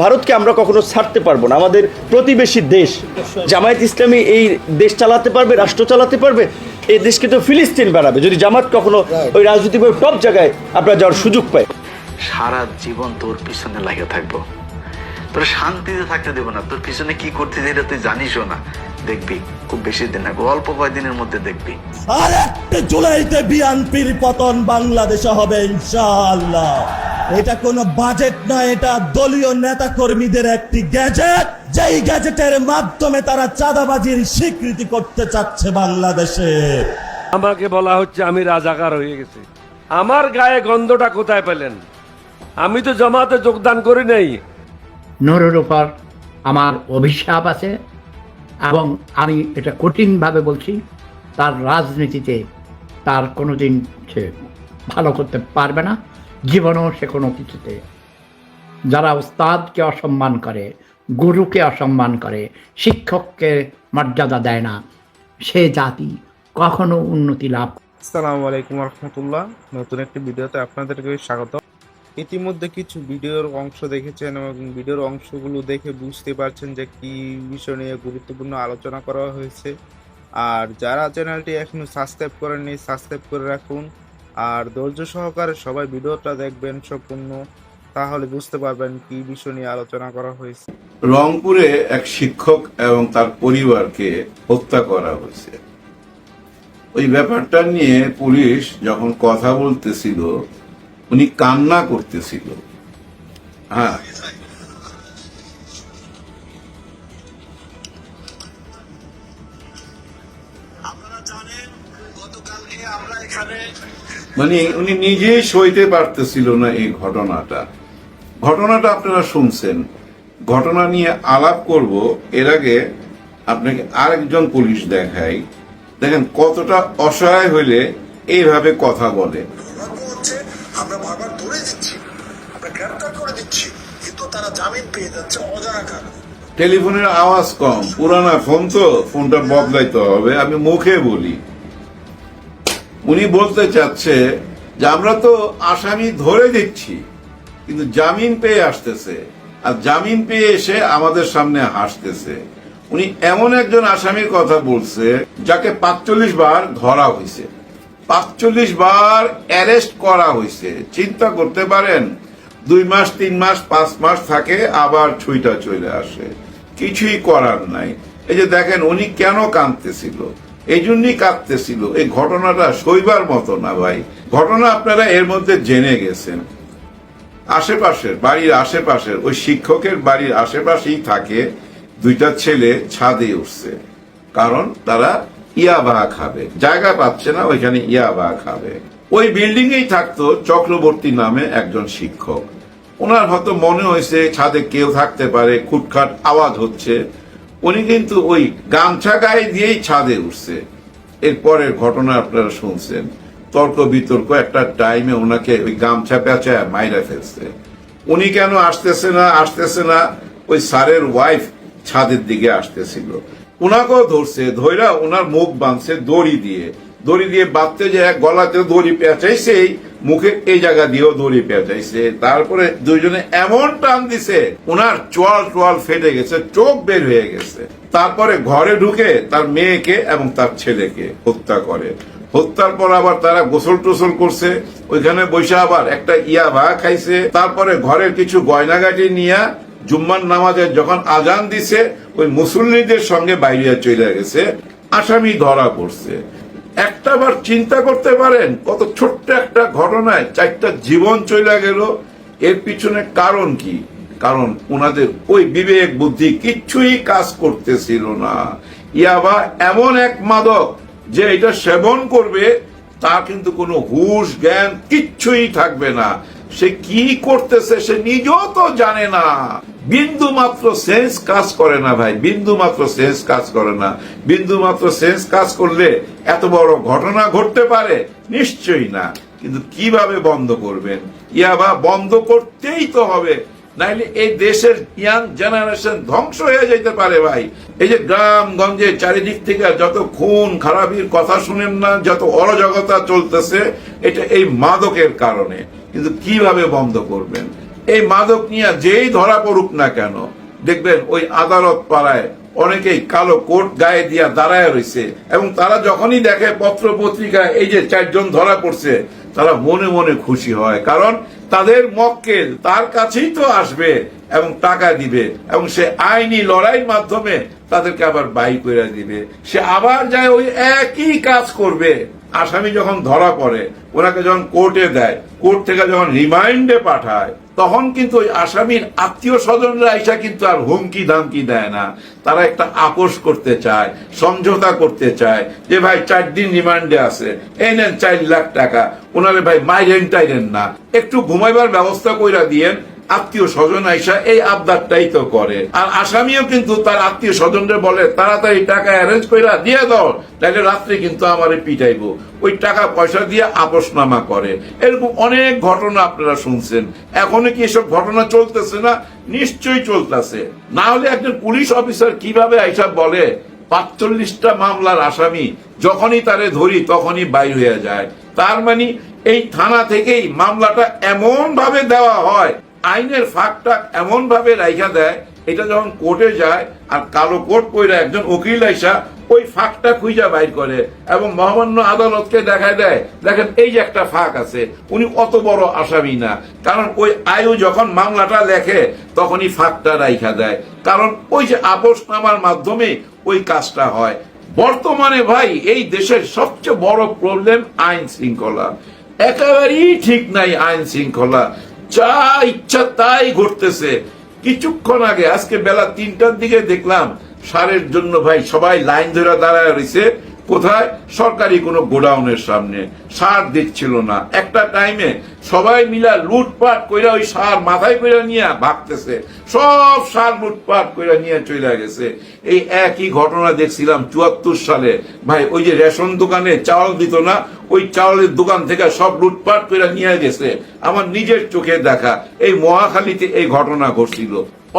ভারতকে আমরা কখনো ছাড়তে পারবো না। আমাদের প্রতিবেশী দেশ জামায়াত ইসলামী এই দেশ চালাতে পারবে, রাষ্ট্র চালাতে পারবে? এই দেশকে তো ফিলিস্তিন বানাবে যদি জামাত কখনো ওই রাজনৈতিকভাবে টপ জায়গায় আপনারা যাওয়ার সুযোগ পায়। সারা জীবন তোর পিছনে লাগে থাকবো, তোর শান্তিতে থাকতে দেবো না। তোর পিছনে কি করতে এটা তুই জানিসও না। দেখবি খুব বেশি দিন না, অল্প কয়েকদিনের মধ্যে দেখবি। আর 1 জুলাইতে বিএনপির পতন বাংলাদেশে হবে ইনশাআল্লাহ। এটা কোনো বাজেট না, এটা দলীয় নেতা কর্মীদের একটি গ্যাজেট, যেই গ্যাজেটের মাধ্যমে তারা চাঁদাবাজির স্বীকৃতি করতে চাচ্ছে বাংলাদেশে। আমাকে বলা হচ্ছে আমি রাজাকার হয়ে গেছি। আমার গায়ে গন্ধটা কোথায় পেলেন? আমি তো জামাতে যোগদান করি নাই। নূরের উপর আমার অভিশাপ আছে এবং আমি এটা কঠিনভাবে বলছি, তার রাজনীতিতে তার কোনোদিন সে ভালো করতে পারবে না, জীবনেও সে কোনো কিছুতে। যারা উস্তাদকে অসম্মান করে, গুরুকে অসম্মান করে, শিক্ষককে মর্যাদা দেয় না, সে জাতি কখনো উন্নতি লাভ। আসসালামু আলাইকুম রহমতুল্লাহ। নতুন একটি ভিডিওতে আপনাদেরকে স্বাগত। ইতিমধ্যে কিছু ভিডিওর অংশ দেখেছেন এবং ভিডিওর অংশগুলো দেখে বুঝতে পারছেন যে কি বিষয় নিয়ে গুরুত্বপূর্ণ আলোচনা করা হয়েছে। আর যারা চ্যানেলটি এখনো সাবস্ক্রাইব করেননি সাবস্ক্রাইব করে রাখুন, আর ধৈর্য সহকারে সবাই ভিডিওটা দেখবেন সম্পূর্ণ, তাহলে বুঝতে পারবেন কি বিষয় নিয়ে আলোচনা করা হয়েছে। রংপুরে এক শিক্ষক এবং তার পরিবারকে হত্যা করা হয়েছে। ওই ব্যাপারটা নিয়ে পুলিশ যখন কথা বলতেছিল উনি কান্না করতেছিল। হ্যাঁ, মানে উনি নিজেই সইতে পারতেছিল না এই ঘটনাটা। আপনারা শুনছেন। ঘটনা নিয়ে আলাপ করব এর আগে আপনাকে আরেকজন পুলিশ দেখাই। দেখেন কতটা অসহায় হইলে এইভাবে কথা বলে। আমরা বারবার ধরে দিচ্ছি, আমরা গ্রেফতার করে দিচ্ছি, কিন্তু তারা জামিন পেয়ে যাচ্ছে অজানা কারণে। টেলিফোনের আওয়াজ কম, পুরানা ফোন তো, ফোনটা বদলাইতে হবে। আমি মুখে বলি। উনি বলতে চাচ্ছে যে আমরা তো আসামি ধরে দিচ্ছি, কিন্তু জামিন পেয়ে আসতেছে, আর জামিন পেয়ে এসে আমাদের সামনে হাসতেছে। উনি এমন একজন আসামির কথা বলছে যাকে 45 বার ধরা হয়েছে, 45 বার অ্যারেস্ট করা হয়েছে। চিন্তা করতে পারেন, 2 মাস 3 মাস 5 মাস থাকে, আবার ছুইটা চলে আসে, কিছুই করার নাই। এই যে দেখেন উনি কেন কাঁদতেছিল, এই জন্যই কাঁদতেছিল। এই ঘটনাটা সইবার মতো না ভাই। ঘটনা আপনারা এর মধ্যে জেনে গেছেন। আশেপাশের বাড়ির আশেপাশের ওই শিক্ষকের বাড়ির আশেপাশেই থাকে 2টা ছেলে ছাদে উঠছে, কারণ তারা ইয়াবা খাবে, জায়গা পাচ্ছে না, ওইখানে ইয়াবা খাবে। ওই বিল্ডিং এই থাকতো চক্রবর্তী নামে একজন শিক্ষক। ওনার হয়তো মনে হয়েছে ছাদে কেউ থাকতে পারে, খুটখাট আওয়াজ হচ্ছে। উনি কিন্তু ওই গামছা গায়ে দিয়েই ছাদে উঠছে। এরপরের ঘটনা আপনারা শুনছেন। তর্ক বিতর্ক একটা টাইমে ওনাকে ওই গামছা পেঁচায় মাইরা ফেলছে। উনি কেন আসতেছে না, ওই স্যারের ওয়াইফ ছাদের দিকে আসতেছিল, উনাকেও ধরছে, ধইরা ওনার মুখ বাঁধছে দড়ি দিয়ে বাঁধতে যে গলাতে দড়ি পেঁচাইছে, মুখের এই জায়গা দিয়েও দড়ি পেঁচাইছে। তারপরে দুইজনে এমন টান দিছে ওনার চোয়াল ফেটে গেছে, চোখ বের হয়ে গেছে। তারপরে ঘরে ঢুকে তার মেয়েকে এবং তার ছেলেকে হত্যা করে। হত্যার পর আবার তারা গোসল টোসল করছে, ওইখানে বসে আবার একটা ইয়াবা খাইছে। তারপরে ঘরের কিছু গয়নাগাটি নিয়ে জুম্মার নামাজের যখন আজান দিছে, ওই মুসল্লিদের সঙ্গে বাইরে চলে গেছে। আসামি ধরা পড়ছে। একটাবার চিন্তা করতে পারেন, কত ছোট্ট একটা ঘটনায় 4টা জীবন চলে গেল। এর পিছনে কারণ কি? কারণ ওনাদের ওই বিবেক বুদ্ধি কিচ্ছুই কাজ করতেছিল না। ইয়াবা এমন এক মাদক যে এটা সেবন করবে তার কিন্তু কোনো হুঁশ জ্ঞান কিচ্ছুই থাকবে না। সে কি করতেছে সে নিজেও তো জানে না। বিন্দু মাত্র সেন্স কাজ করে না ভাই, বিন্দু মাত্র সেন্স কাজ করে না। বিন্দু মাত্র সেন্স কাজ করলে এত বড় ঘটনা ঘটতে পারে? নিশ্চয়ই না। কিন্তু কিভাবে বন্ধ করবেন? ইয়াবা বন্ধ করতেই তো হবে, নাইলে এই দেশের ইয়াং জেনারেশন ধ্বংস হয়ে যেতে পারে ভাই। এই যে গ্রামগঞ্জে চারিদিক থেকে যত খুন খারাপির কথা শুনেন না, যত অরাজকতা চলতেছে, এটা এই মাদকের কারণে। কিন্তু কিভাবে বন্ধ করবেন? এই মাদক নিয়ে যেই ধরা পড়ুক না কেন, দেখবেন ওই আদালত পাড়ায় অনেকেই কালো কোট গায়ে দিয়া দাঁড়ায় রয়েছে, এবং তারা যখনই দেখে পত্র পত্রিকায় এই যে 4 জন ধরা পড়ছে, তারা মনে মনে খুশি হয়, কারণ তাদের মক্কেল তার কাছেই তো আসবে এবং টাকা দিবে, এবং সে আইনি লড়াইয়ের মাধ্যমে তাদেরকে আবার বাই করে দিবে। সে আবার যায় ওই একই কাজ করবে। আসামি যখন ধরা পড়ে, ওনাকে যখন কোর্টে দেয়, কোর্ট থেকে যখন রিমাইন্ডে পাঠায়, তখন কিন্তু ওই আসামির আত্মীয় স্বজনরা এসে কিন্তু আর হুমকি ধামকি দেয় না। তারা একটা আপোষ করতে চায়, সমঝোতা করতে চায়, যে ভাই 4 দিন রিমান্ডে আছে, এই নেন 4 লাখ টাকা, ওনারে ভাই মাইরেন টাইরেন না, একটু ঘুমাইবার ব্যবস্থা কইরা দিয়েন। আত্মীয় স্বজন আইসা এই আবদারটাই তো করে। আর আসামিও কিন্তু তার আত্মীয় স্বজনদের বলে, তাড়াতাড়ি টাকা অ্যারেঞ্জ কইরা দিয়ে দাও, তাহলে রাত্রে কিন্তু আমারে পিটাইবো। ওই টাকা পয়সা দিয়ে আপোষনামা করে। এরকম অনেক ঘটনা আপনারা শুনছেন। এখনো কি এসব ঘটনা চলতেছে না? নিশ্চয়ই চলতেছে। না হলে একজন পুলিশ অফিসার কিভাবে আইসা বলে 45টা মামলার আসামি যখনই তারে ধরি তখনই বাইর হয়ে যায়? তার মানে এই থানা থেকেই মামলাটা এমন ভাবে দেওয়া হয়, আইনের ফাঁকটা এমন ভাবে রাইখা দেয়, এটা যখন কোর্টে যায় আর কালো কোট পইরা একজন উকিল আইসা ওই ফাঁকটা খুঁজা বাইর করে এবং মহামান্য আদালতকে দেখায় দেয়, দেখেন এই যে একটা ফাঁক আছে, উনি অত বড় আসামি না। কারণ ওই আয়ু যখন মামলাটা লেখে তখনই ফাঁকটা রাইখা দেয়, কারণ ওই যে আপোষনামার মাধ্যমে ওই কাজটা হয়। বর্তমানে ভাই এই দেশের সবচেয়ে বড় প্রবলেম আইন শৃঙ্খলা। একেবারেই ঠিক নাই আইন শৃঙ্খলা, যা ইচ্ছা তাই ঘটতেছে। কিছুক্ষণ আগে আজকে বেলা 3টার দিকে দেখলাম সারের জন্য ভাই সবাই লাইন ধরে দাঁড়ায় রয়েছে। কোথায়? সরকারি কোনো গোডাউনের সামনে। সার দিচ্ছিল না। একটা টাইমে সবাই মিলা লুটপাট কইরা ওই সার মাথায় কইরা নিয়ে ভাগতেছে, সব সার লুটপাট কইরা নিয়ে চলে গেছে। এই একই ঘটনা দেখছিলাম 74 সালে ভাই, ওই যে রেশন দোকানে চাউল দিত না, ওই চাউলের দোকান থেকে সব লুটপাট কইরা নিয়ে গেছে। আমার নিজের চোখে দেখা এই মহাখালীতে এই ঘটনা ঘটছিল।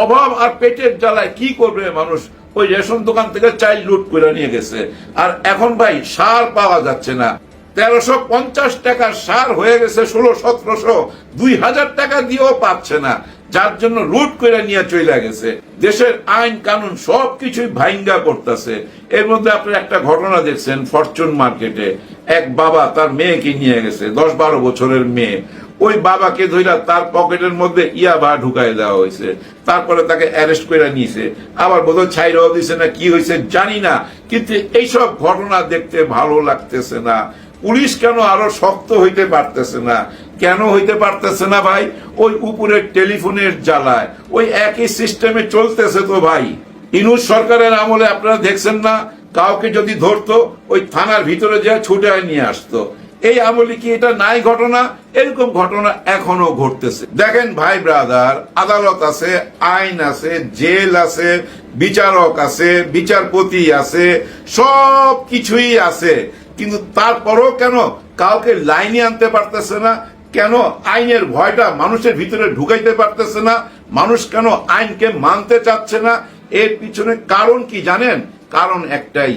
অভাব আর পেটের জ্বালায় কি করবে মানুষ? ওই রেশন দোকান থেকে চাল লুট করে নিয়ে গেছে। আর এখন ভাই সার পাওয়া যাচ্ছে না। 1350 টাকার সার হয়ে গেছে 1600-1700, 2000 টাকা দিয়েও পাচ্ছে না, যার জন্য লুট করে নিয়ে চলে গেছে। দেশের আইন কানুন সবকিছুই ভাইঙ্গা করতেছে। এর মধ্যে আপনার একটা ঘটনা দেখছেন ফরচুন মার্কেটে, এক বাবা তার মেয়েকে নিয়ে গেছে, 10-12 বছরের মেয়ে। ওই বাবাকে ধইরা তার পকেটের মধ্যে ইয়াবা ঢুকাই দেওয়া হয়েছে, তারপরে তাকে অ্যারেস্ট করে নিয়েছে। আবার বোধহয় ছাইরাও দিছে না, কি হয়েছে জানি না, কিন্তু এইসব ঘটনা দেখতে ভালো লাগতেছে না। পুলিশ কেন আরো শক্ত হইতে পারতেছে না? কেন হইতে পারতেছে না ভাই? ওই উপরের টেলিফোনের জ্বালায় ওই একই সিস্টেমে চলতেছে তো ভাই। ইনুস সরকারের আমলে আপনারা দেখছেন না, কাউকে যদি ধরতো ওই থানার ভিতরে যা ছুটে নিয়ে আসতো। এই আমলে কি এটা নাই ঘটনা? এরকম ঘটনা এখনো ঘটতেছে। দেখেন ভাই ব্রাদার, আদালত আছে, আইন আছে, জেল আছে, বিচারক আছে, বিচারপতি আছে, সব কিছুই আছে, কিন্তু তারপরও কেন কাউকে লাইনে আনতে পারতেছে না? কেন আইনের ভয়টা মানুষের ভিতরে ঢুকাইতে পারতেছে না? মানুষ কেন আইনকে মানতে চাচ্ছে না? এর পিছনে কারণ কি জানেন? কারণ একটাই,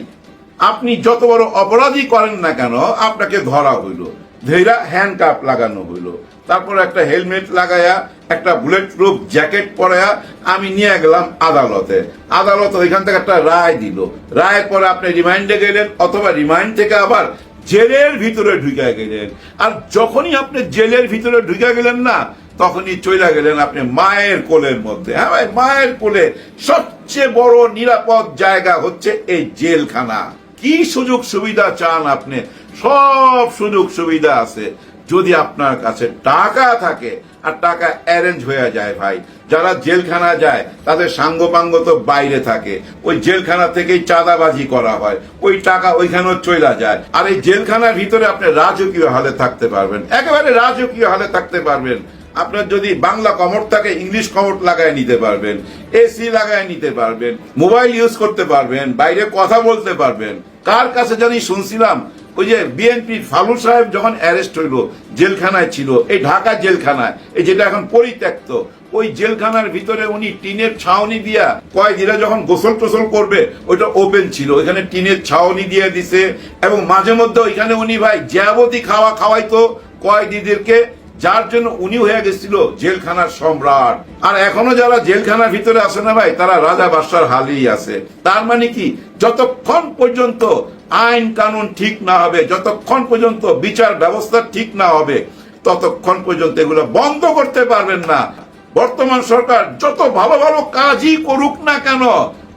আপনি যত বড় অপরাধী করেন না কেন, আপনাকে ধরা হইল, ধৈরা হ্যান্ডকাপ লাগানো হইল, তারপর একটা হেলমেট লাগায়া একটা বুলেট প্রুফ জ্যাকেট পরায়া আমি নিয়ে গেলাম আদালতে। আদালত ওইখান থেকে একটা রায় দিল, রায়ের পরে আপনি রিমাইন্ডে গেলেন, অথবা রিমাইন্ড থেকে আবার জেলের ভিতরে ঢুকে গেলেন। আর যখনই আপনি জেলের ভিতরে ঢুকে গেলেন না, তখনই চলে গেলেন আপনি মায়ের কোলের মধ্যে। হ্যাঁ ভাই, মায়ের কোলে সবচেয়ে বড় নিরাপদ জায়গা হচ্ছে এই জেলখানা। কি সুযোগ সুবিধা চান আপনি? সব সুযোগ সুবিধা আছে যদি আপনার কাছে টাকা থাকে আর টাকা অ্যারেঞ্জ হয়ে যায়। ভাই, যারা জেলখানা যায় তাদের সাঙ্গপাঙ্গ তো বাইরে থাকে, ওই জেলখানা থেকেই চাঁদাবাজি করা হয়, ওই টাকা ওইখানেও চলে যায়। আর এই জেলখানার ভিতরে আপনি রাজকীয় হালে থাকতে পারবেন, একেবারে রাজকীয় হালে থাকতে পারবেন। আপনার যদি বাংলা কমোড থাকে, ইংলিশ কমোড লাগায় নিতে পারবেন, এসি লাগায় নিতে পারবেন, মোবাইল ইউজ করতে পারবেন, বাইরে কথা বলতে পারবেন। কার কাছে জানি শুনছিলাম, ওই যে বিএনপির ফালু সাহেব যখন অ্যারেস্ট হইল, জেলখানায় ছিল, এই ঢাকা জেলখানায়, এই যেটা এখন পরিত্যক্ত, ওই জেলখানার ভিতরে উনি টিনের ছাউনি দিয়া কয়েদিরা যখন গোসল টোসল করবে, ওইটা ওপেন ছিল, ওইখানে টিনের ছাউনি দিয়ে দিছে। এবং মাঝে মধ্যে ওইখানে উনি ভাই জ্যাবতী খাওয়াইতো কয়েদিদেরকে, যার জন্য উনি হয়ে গেছিল জেলখানার সম্রাট। আর এখনো যারা জেলখানার ভিতরে আছে না ভাই, তারা রাজা বাদশার হালেই আছে। তার মানে কি, যতক্ষণ পর্যন্ত আইন কানুন ঠিক না হবে, যতক্ষণ পর্যন্ত বিচার ব্যবস্থা ঠিক না হবে, ততক্ষণ পর্যন্ত এগুলো বন্ধ করতে পারবেন না। বর্তমান সরকার যত ভালো ভালো কাজই করুক না কেন,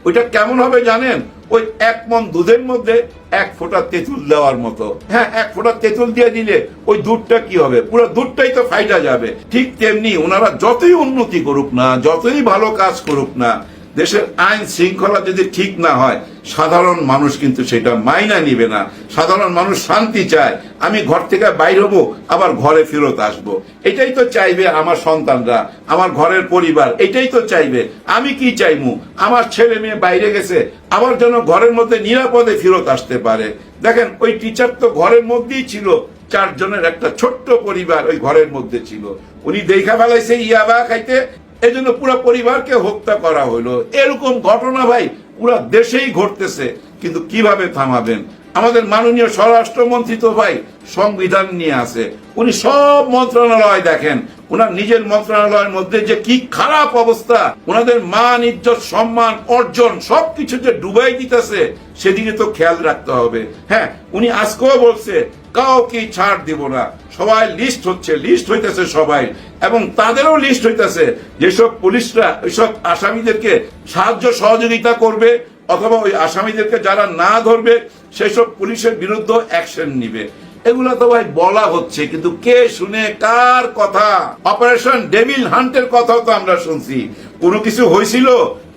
ওইটা কেমন হবে জানেন? ওই 1 মণ দুধের মধ্যে 1 ফোঁটা তেঁতুল দেওয়ার মতো। হ্যাঁ, 1 ফোঁটা তেঁতুল দিয়ে দিলে ওই দুধটা কি হবে? পুরো দুধটাই তো ফাইটা যাবে। ঠিক তেমনি ওনারা যতই উন্নতি করুক না, যতই ভালো কাজ করুক না, দেশের আইন শৃঙ্খলা যদি ঠিক না হয়, সাধারণ মানুষ কিন্তু সেটা মাইনা নিবে না। সাধারণ মানুষ শান্তি চায়, আমি ঘর থেকে বাইর হবো, আবার ঘরে ফেরত আসবো। এটাই তো চাইবে আমার সন্তানরা, আমার ঘরের পরিবার, এটাই তো চাইবে। আমি কি চাইমু? আমার ছেলে মেয়ে বাইরে গেছে, আবার যেন ঘরের মধ্যে নিরাপদে ফেরত আসতে পারে। দেখেন, ওই টিচার তো ঘরের মধ্যেই ছিল, 4 জনের একটা ছোট্ট পরিবার ওই ঘরের মধ্যে ছিল। উনি দেখা ফেলাইছে ইয়াবা খাইতে, এই জন্য পুরো পরিবারকে হত্যা করা হলো। এরকম ঘটনা ভাই পুরো দেশেই ঘটতেছে, কিন্তু কিভাবে থামাবেন? আমাদের মাননীয় স্বরাষ্ট্রমন্ত্রী তো ভাই সংবিধান নিয়ে আছে, উনি সব মন্ত্রণালয় দেখেন, ওনার নিজের মন্ত্রণালয়ের মধ্যে যে কি খারাপ অবস্থা, ওনাদের মান ইজ্জত সম্মান অর্জন সবকিছু যে ডুবাই দিতেছে, সেদিকে তো খেয়াল রাখতে হবে। হ্যাঁ, উনি আজকেও বলছে কাউকে ছাড় দিব না, সবাই লিস্ট হচ্ছে, লিস্ট হইতেছে সবাই, এবং তাদেরও লিস্ট হইতেছে যেসব পুলিশরা ওইসব আসামিদেরকে সাহায্য সহযোগিতা করবে, অথবা ওই আসামিদেরকে যারা না ধরবে সেসব পুলিশের বিরুদ্ধে অ্যাকশন নিবে। এগুলা তো ভাই বলা হচ্ছে, কিন্তু কে শুনে কার কথা? অপারেশন ডেভিল হান্টের কথাও তো আমরা শুনছি, কোনো কিছু হয়েছিল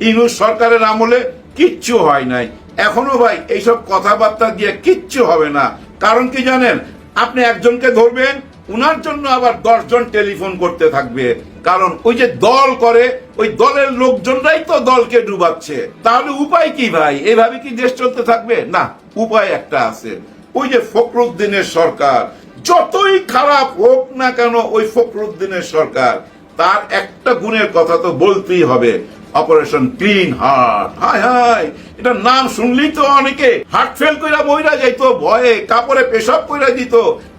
ইউনূস সরকারের আমলে? কিচ্ছু হয় নাই। এখনো ভাই এইসব কথাবার্তা দিয়ে কিচ্ছু হবে না। কারণ কি জানেন? আপনি একজনকে ধরবেন, উনার জন্য আবার 10 জন টেলিফোন করতে থাকবে। কারণ ওই যে দল করে, ওই দলের লোকজনরাই তো দলকে ডুবাচ্ছে। তাহলে উপায় কি ভাই? এভাবে কি দেশ চলতে থাকবে? না, উপায় একটা আছে। ওই যে ফখরুদ্দিনের সরকার, যতই খারাপ হোক না কেন, ওই ফখরুদ্দিনের সরকার, তার একটা গুণের কথা তো বলতেই হবে, অপারেশন ক্লিন হার্ট। হায় হায়, এটা নাম শুনলেই তো অনেকে হার্ট ফেল কইরা মইরা যাইতো, ভয়ে কাপড়ে পেশাব কইরা দিত,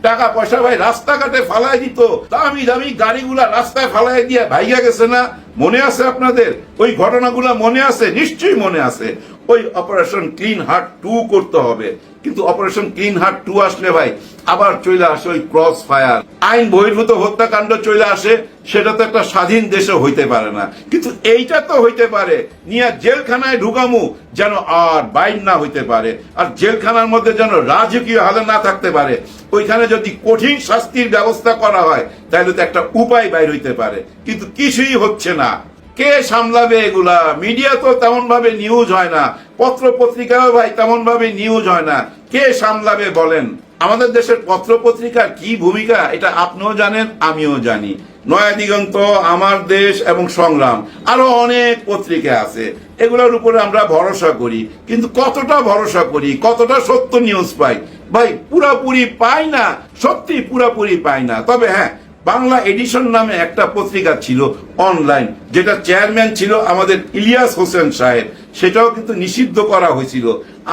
টাকা পয়সা ভাই রাস্তাঘাটে ফালাই দিত, দামি দামি গাড়িগুলা রাস্তায় ফালাই দিয়ে ভাইগা গেছে না? মনে আছে আপনাদের ওই ঘটনাগুলা? মনে আছে? নিশ্চয়ই মনে আছে। ওই অপারেশন ক্লিন হার্ট 2 করতে হবে, কিন্তু অপারেশন ক্লিন হার্ট 2 আসলে ভাই আবার চলে আসে ওই ক্রস ফায়ার, আইন বহির্ভূত হত্যাকাণ্ড চলে আসে। সেটা তো একটা স্বাধীন দেশে হইতে পারে না, কিন্তু এইটা তো হইতে পারে। নিয়ে জেলখানায় ঢুকামু যেন আর বাইর না হইতে পারে, আর জেলখানার মধ্যে যেন রাজকীয় হালে না থাকতে পারে। ওইখানে যদি কঠিন শাস্তির ব্যবস্থা করা হয়, তাহলে তো একটা উপায় বাইর হইতে পারে, কিন্তু কিছুই হচ্ছে না। কে সামলাবে এগুলা? মিডিয়া তো তেমন ভাবে নিউজ হয় না, পত্র পত্রিকাও ভাই তেমন ভাবে নিউজ হয় না। কে সামলাবে বলেন? আমাদের দেশের পত্র পত্রিকার কি ভূমিকা, এটা আপনিও জানেন, আমিও জানি। নয়া দিগন্ত, আমার দেশ এবং সংগ্রাম, আরো অনেক পত্রিকা আছে, এগুলোর উপরে আমরা ভরসা করি। কিন্তু কতটা ভরসা করি, কতটা সত্য নিউজ পাই? ভাই পুরাপুরি পাই না, সত্যি পুরাপুরি পাই না। তবে হ্যাঁ, বাংলা এডিশন নামে একটা পত্রিকা ছিল অনলাইন, যেটা চেয়ারম্যান ছিল আমাদের ইলিয়াস হোসেন সাহেব, সেটাও কিন্তু নিষিদ্ধ করা হয়েছিল।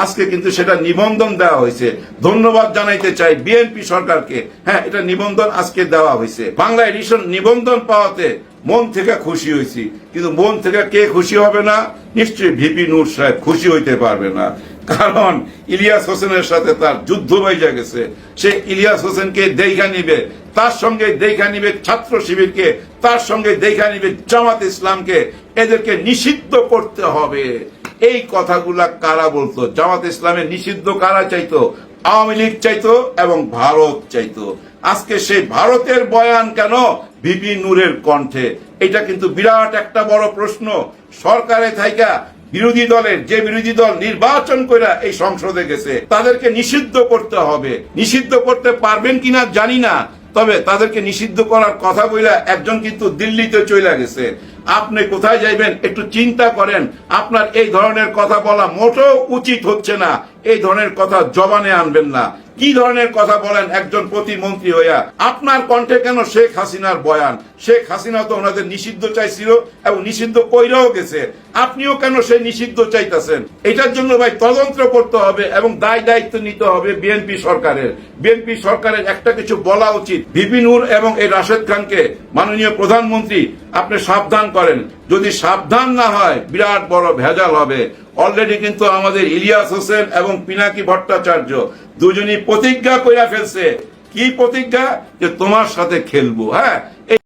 আজকে কিন্তু সেটা নিবন্ধন দেওয়া হয়েছে। ধন্যবাদ জানাইতে চাই বিএনপি সরকারকে। হ্যাঁ, এটা নিবন্ধন আজকে দেওয়া হয়েছে। বাংলা এডিশন নিবন্ধন পাওয়াতে মন থেকে খুশি হয়েছি, কিন্তু মন থেকে কে খুশি হবে না? নিশ্চয়ই ভিপি নূর সাহেব খুশি হইতে পারবে না, কারণ ইলিয়াস হোসেনের সাথে তার যুদ্ধ বাইজা গেছে। সে ইলিয়াস হোসেনকে দেখা নিবে, তার সঙ্গে দেখা নিবে ছাত্র শিবিরকে, তার সঙ্গে দেখা নিবে জামাত ইসলামকে। এদেরকে নিষিদ্ধ করতে হবে। এই কথাগুলা কারা বলতো? জামাত ইসলামের নিষিদ্ধ কারা চাইতো? আওয়ামী লীগ চাইতো এবং ভারত চাইতো। আজকে সেই ভারতের বয়ান কেন ভিপি নূরের কণ্ঠে? এটা কিন্তু বিরাট একটা বড় প্রশ্ন। সরকারে থাইকা বিরোধী দলের, যে বিরোধী দল নির্বাচন করে এই সংসদে গেছে, তাদেরকে নিষিদ্ধ করতে হবে। নিষিদ্ধ করতে পারবেন কিনা জানি না, তবে তাদেরকে নিষিদ্ধ করার কথা বইলা একজন কিন্তু দিল্লিতে চলে গেছে। আপনি কোথায় যাইবেন একটু চিন্তা করেন। আপনার এই ধরনের কথা বলা মোটেও উচিত হচ্ছে না। এই ধরনের কথা জবানে আনবেন না। কি ধরনের কথা বলেন একজন প্রতিমন্ত্রী হইয়া? আপনার কণ্ঠে কেন শেখ হাসিনার বয়ান? শেখ হাসিনা তো ওনাদের নিষিদ্ধ চাইছিল এবং নিষিদ্ধ কইরাও গেছে, আপনিও কেন সেই নিষিদ্ধ চাইতেছেন? এটার জন্য ভাই তদন্ত করতে হবে এবং দায় দায়িত্ব নিতে হবে বিএনপি সরকারের। বিএনপি সরকারের একটা কিছু বলা উচিত, ভিপি নূর এবং এই রাশেদ খানকে মাননীয় প্রধানমন্ত্রী আপনি সাবধান করেন। যদি সাবধান না হয় বিরাট বড় ভেজাল হবে। অলরেডি কিন্তু আমাদের ইলিয়াস হোসেন এবং পিনাকি ভট্টাচার্য দুজনই প্রতিজ্ঞা কইরা ফেলছে। কি প্রতিজ্ঞা? যে তোমার সাথে খেলবো। হ্যাঁ,